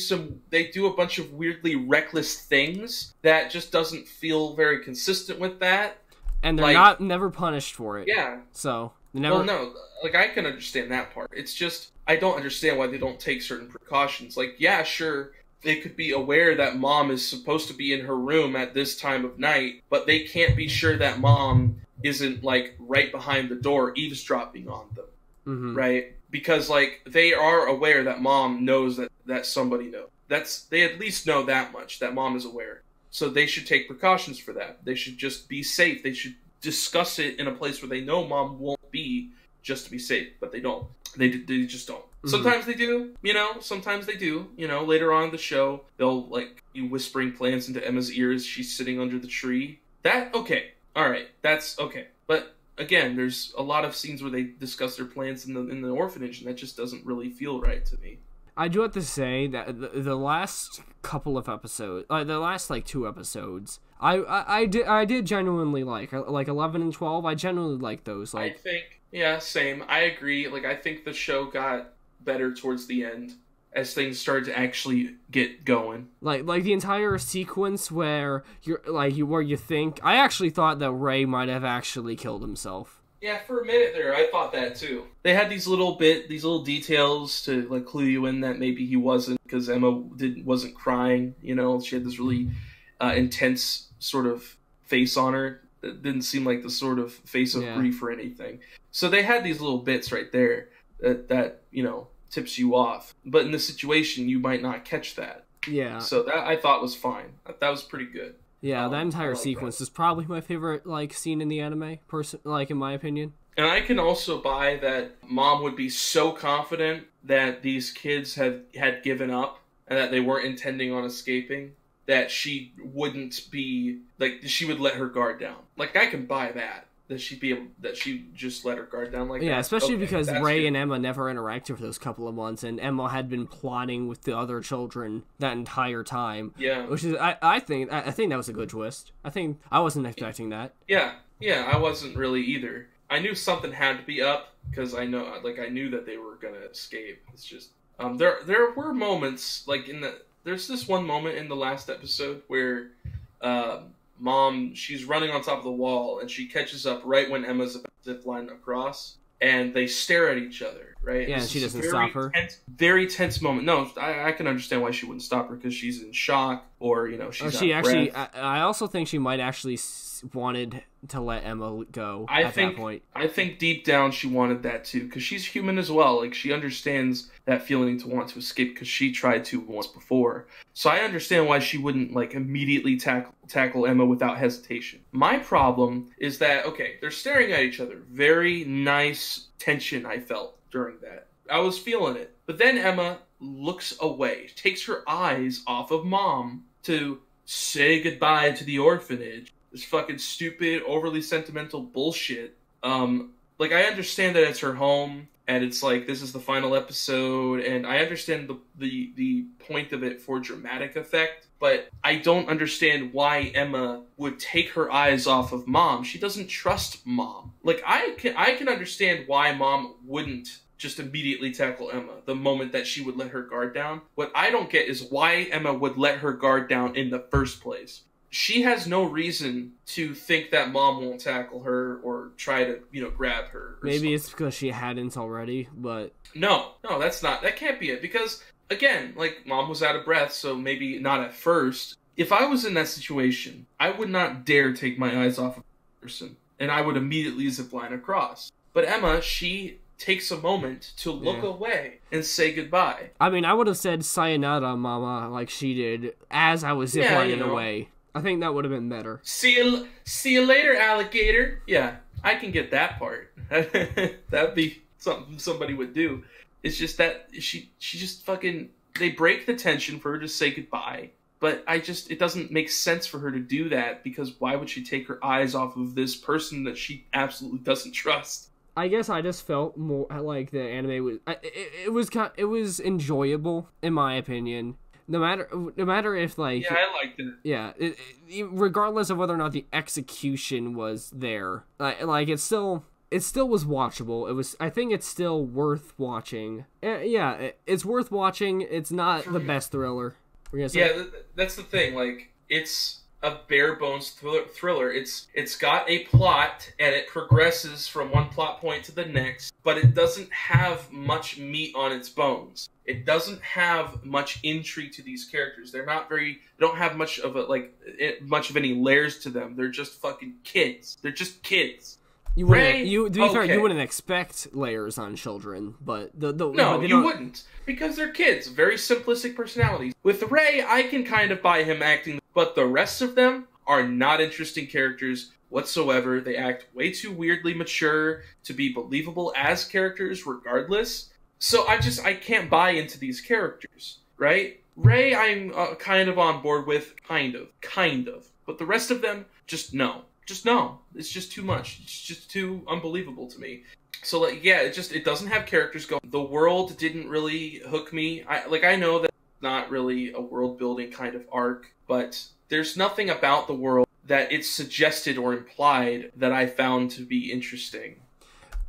a bunch of weirdly reckless things that just doesn't feel very consistent with that. And they're never punished for it. Yeah. So they never. Well, no, like I can understand that part. It's just I don't understand why they don't take certain precautions. Like, yeah, sure. They could be aware that mom is supposed to be in her room at this time of night, but they can't be sure that mom isn't like right behind the door eavesdropping on them, right? Because like they are aware that mom knows that somebody knows. They at least know that much, that mom is aware. So they should take precautions for that. They should just be safe. They should discuss it in a place where they know mom won't be, just to be safe. But they don't. They just don't. Sometimes they do, sometimes they do. Later on in the show, they'll like be whispering plans into Emma's ears. She's sitting under the tree. Okay. All right, that's okay. But again, there's a lot of scenes where they discuss their plans in the orphanage, and that just doesn't really feel right to me. I do have to say that the last couple of episodes, the last like 2 episodes, I did genuinely like 11 and 12. I genuinely like those. I think, yeah, same. I agree. Like I think the show got better towards the end as things started to actually get going. Like the entire sequence where you think, I actually thought that Ray might have actually killed himself. Yeah, for a minute there, I thought that too. They had these little details to like clue you in that maybe he wasn't, because Emma wasn't crying. She had this really intense sort of face on her. It didn't seem like the sort of face of grief or anything. So they had these little bits right there that tips you off. But in this situation, you might not catch that. Yeah. So that I thought was fine. That was pretty good. Yeah, that entire sequence is probably my favorite scene in the anime, in my opinion. And I can also buy that mom would be so confident that these kids had given up and that they weren't intending on escaping, that she wouldn't be she would let her guard down. Like I can buy that she just let her guard down like that. Yeah, especially because Ray and Emma never interacted for those couple of months, and Emma had been plotting with the other children that entire time. Yeah, which is I think that was a good twist. I wasn't expecting that. Yeah, I wasn't really either. I knew something had to be up because I knew that they were gonna escape. It's just There were moments like there's this one moment in the last episode where Mom, she's running on top of the wall and she catches up right when Emma's about to zip line across, and they stare at each other, right? Yeah, and she doesn't stop her. Very tense moment. No, I can understand why she wouldn't stop her, because she's in shock, or she's she out of actually. breath. I also think she might actually wanted to let Emma go at that point. I think deep down she wanted that too, because she's human as well. Like, she understands that feeling to want to escape, because she tried to once before. So I understand why she wouldn't like immediately tackle Emma without hesitation. My problem is that, okay, they're staring at each other. Very nice tension I felt during that. I was feeling it. But then Emma looks away, takes her eyes off of Mom to say goodbye to the orphanage. This fucking stupid, overly sentimental bullshit. Like, I understand that it's her home, and it's like, this is the final episode, and I understand the point of it for dramatic effect, but I don't understand why Emma would take her eyes off of Mom. She doesn't trust Mom. Like, I can understand why Mom wouldn't just immediately tackle Emma the moment that she would let her guard down. What I don't get is why Emma would let her guard down in the first place. She has no reason to think that Mom won't tackle her or try to, grab her. Maybe something. it's because she hadn't already, but... No, that can't be it. Because, again, like, Mom was out of breath, so maybe not at first. If I was in that situation, I would not dare take my eyes off of a person, and I would immediately zipline across. But Emma, she takes a moment to look away and say goodbye. I mean, I would have said sayonara, Mama, like she did, as I was ziplining away. I think that would have been better. See you later, alligator. Yeah, I can get that part. That'd be something somebody would do. It's just that she just fucking... They break the tension for her to say goodbye. But it doesn't make sense for her to do that, because why would she take her eyes off of this person that she absolutely doesn't trust? I guess I just felt more like the anime was... It was enjoyable, in my opinion. No matter if, like... Yeah, I liked it. Yeah, regardless of whether or not the execution was there. Like, it still was watchable. I think it's still worth watching. It's worth watching. It's not the best thriller. Yeah, that's the thing. Like, it's a bare bones thriller. It's got a plot, and it progresses from one plot point to the next, but it doesn't have much meat on its bones. It doesn't have much intrigue to these characters. They don't have much of any layers to them. They're just fucking kids. They're just kids. You wouldn't expect layers on children, but you wouldn't, because they're kids. Very simplistic personalities. With Ray, I can kind of buy him acting, but the rest of them are not interesting characters whatsoever. They act way too weirdly mature to be believable as characters, regardless. So I can't buy into these characters, right? Ray, I'm kind of on board with, kind of, but the rest of them, just no. Just no. It's just too much. It's just too unbelievable to me. So, like, yeah, it doesn't have characters going. The world didn't really hook me. I know that it's not really a world-building kind of arc, but there's nothing about the world that it suggested or implied that I found to be interesting.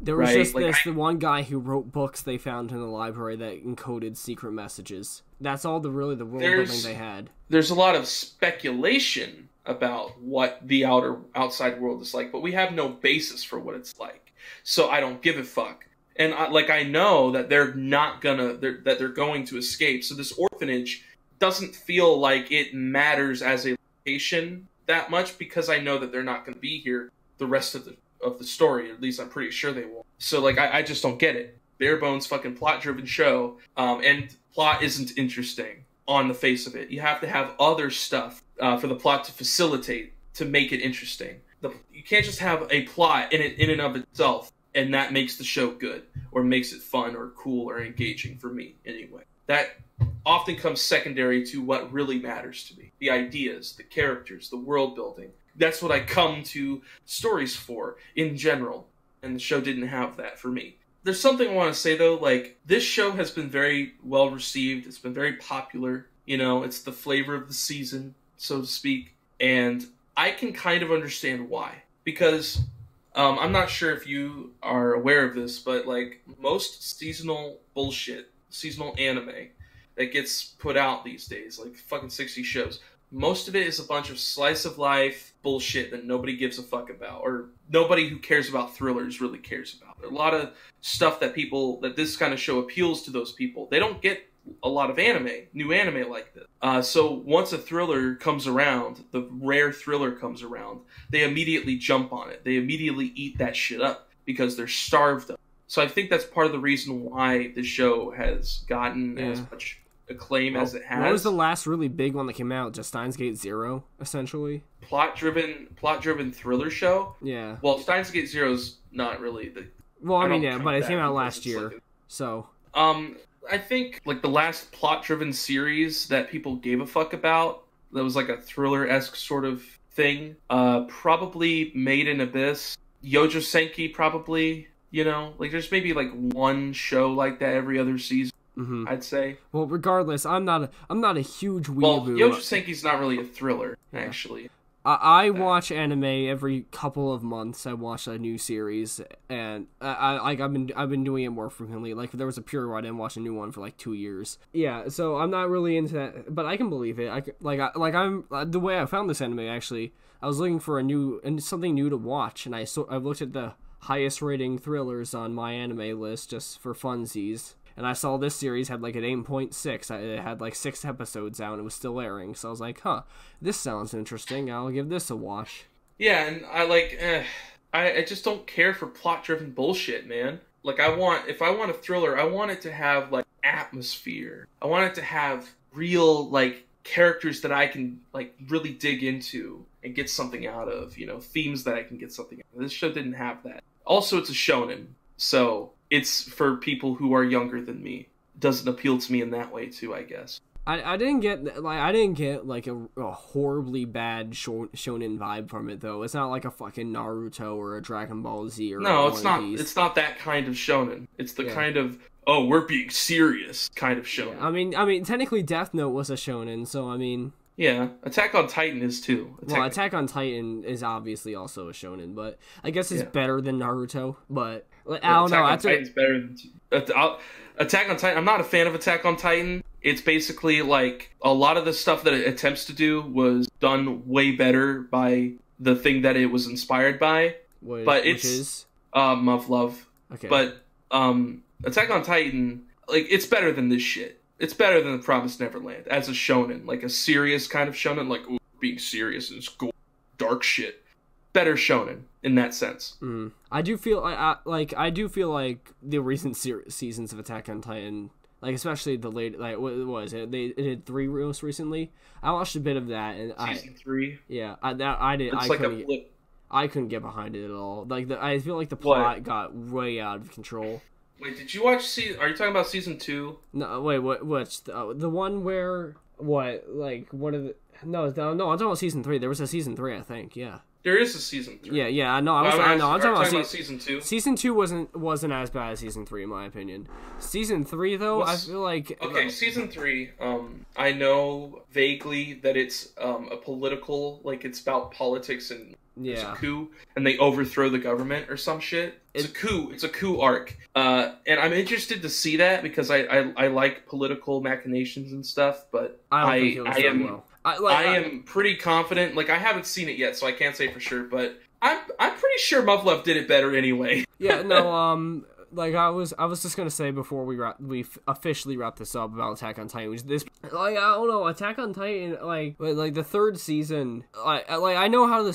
There was just the one guy who wrote books they found in the library that encoded secret messages. That's all the world building they had. There's a lot of speculation about what the outside world is like, but we have no basis for what it's like. So I don't give a fuck. And I know that they're going to escape. So this orphanage doesn't feel like it matters as a location that much, because I know that they're not going to be here the rest of the story. At least I'm pretty sure they won't. So I just don't get it. Bare bones fucking plot driven show, and plot isn't interesting on the face of it. You have to have other stuff for the plot to facilitate, to make it interesting. You can't just have a plot in and of itself, and that makes the show good, or makes it fun, or cool, or engaging for me, anyway. That often comes secondary to what really matters to me. The ideas, the characters, the world building. That's what I come to stories for, in general. And the show didn't have that for me. There's something I want to say, though. Like, this show has been very well received. It's been very popular. It's the flavor of the season, so to speak. And I can kind of understand why. Because I'm not sure if you are aware of this, but, like, most seasonal bullshit, seasonal anime that gets put out these days, like fucking 60 shows, most of it is a bunch of slice of life bullshit that nobody gives a fuck about, or nobody who cares about thrillers really cares about. A lot of stuff that this kind of show appeals to those people. They don't get a lot of new anime like this. So once a thriller comes around, the rare thriller comes around, they immediately jump on it. They immediately eat that shit up because they're starved of it. So I think that's part of the reason why the show has gotten as much acclaim as it has. What was the last really big one that came out? Just Steins Gate Zero, essentially? Plot-driven thriller show? Yeah. Well, Steins Gate Zero's not really the... Well, I mean, yeah, but it came out last year, so... I think, like, the last plot-driven series that people gave a fuck about, that was like a thriller-esque sort of thing, probably Made in Abyss. Yojo Senki, probably, you know? Like, there's maybe, like, one show like that every other season, I'd say. Well, regardless, I'm not a huge weeaboo. Well, Yojo Senki's not really a thriller, actually. I watch anime every couple of months. I watch a new series, and I've been doing it more frequently. Like, there was a period where I didn't watch a new one for like 2 years. Yeah, so I'm not really into that, but I can believe it. I'm the way I found this anime, actually. I was looking for something new to watch, and I've looked at the highest rating thrillers on my anime list just for funsies. And I saw this series had like an 8.6. It had like 6 episodes out and it was still airing. So I was like, this sounds interesting. I'll give this a watch. Yeah, and I just don't care for plot-driven bullshit, man. Like, if I want a thriller, I want it to have, like, atmosphere. I want it to have real, like, characters that I can, like, really dig into and get something out of, you know, themes that I can get something out of. This show didn't have that. Also, it's a shonen, so... It's for people who are younger than me. It doesn't appeal to me in that way too, I guess. I didn't get like a horribly bad shonen vibe from it though. It's not like a fucking Naruto or a Dragon Ball Z or no, it's not. It's not that kind of shonen. It's the kind of we're being serious kind of shonen. Yeah. I mean, technically Death Note was a shonen, so I mean. Yeah, Attack on Titan is too. Attack on Titan is obviously also a shonen, but I guess it's better than Naruto. But I don't know. Attack on Titan's better than Attack on Titan. I'm not a fan of Attack on Titan. It's basically like a lot of the stuff that it attempts to do was done way better by the thing that it was inspired by. Which is Muv Love. Okay. But Attack on Titan, like, it's better than this shit. It's better than the Promised Neverland as a shonen, like a serious kind of shonen, like being serious and it's dark shit. Better shonen in that sense. I do feel like the recent seasons of Attack on Titan, like especially the late, like what was it? They did 3 most recently. I watched a bit of that and season 3. Yeah, I did. I couldn't get behind it at all. Like I feel like the plot got way out of control. Wait, did you watch are you talking about season 2? No, wait, what's the one where what? Like what are the No, I'm talking about season 3. There was a season 3, I think. Yeah. There is a season 3. Yeah. No, I'm talking about season 2. Season 2 wasn't as bad as season 3 in my opinion. Season 3 though, I feel like season 3. I know vaguely that it's a political, like it's about politics and it's a coup, and they overthrow the government or some shit. It's a coup. It's a coup arc. And I'm interested to see that because I like political machinations and stuff, but I am pretty confident. Like, I haven't seen it yet, so I can't say for sure, but I'm pretty sure Muv-Luv did it better anyway. Yeah, no, like I was just gonna say before we officially wrap this up about Attack on Titan, which this, like, I don't know, Attack on Titan, like the 3rd season, I know how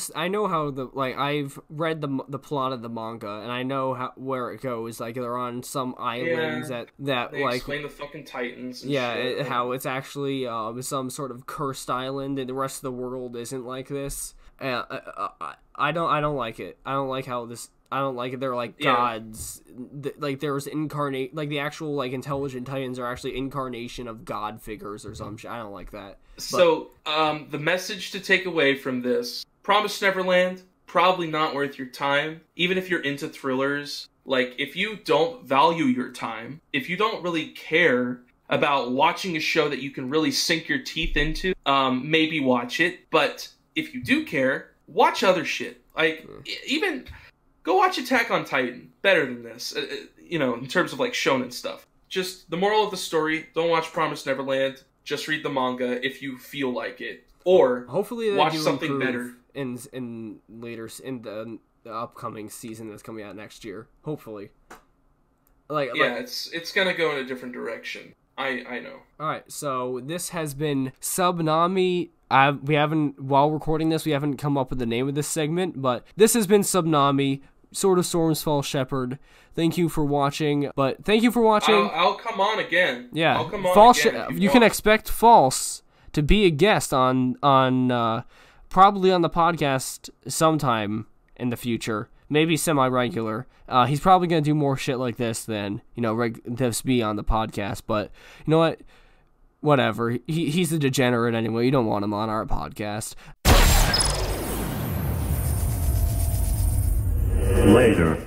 I've read the plot of the manga and I know where it goes. Like, they're on some islands that they like explain the fucking Titans. And shit. How it's actually some sort of cursed island and the rest of the world isn't like this. I don't like it. I don't like how this. I don't like it. They're like gods. Like there's like the actual like intelligent Titans are actually incarnation of god figures or some shit. I don't like that. So the message to take away from this: Promised Neverland, probably not worth your time. Even if you're into thrillers, like if you don't value your time, if you don't really care about watching a show that you can really sink your teeth into, maybe watch it. But if you do care, watch other shit. Like even. Go watch Attack on Titan. Better than this, in terms of like shonen stuff. just the moral of the story: don't watch Promised Neverland. Just read the manga if you feel like it, or hopefully they watch do something improve better in the upcoming season that's coming out next year. Hopefully, it's gonna go in a different direction. I know. All right, so this has been Subnami. We haven't, while recording this, we haven't come up with the name of this segment, but this has been Subnami, Sword of Storms, False Shepherd. Thank you for watching, I'll come on again. Yeah, I'll come on False. again You can expect False to be a guest on probably on the podcast sometime in the future, maybe semi-regular. He's probably gonna do more shit like this than this be on the podcast. But you know what? Whatever. He's a degenerate anyway. You don't want him on our podcast. Later.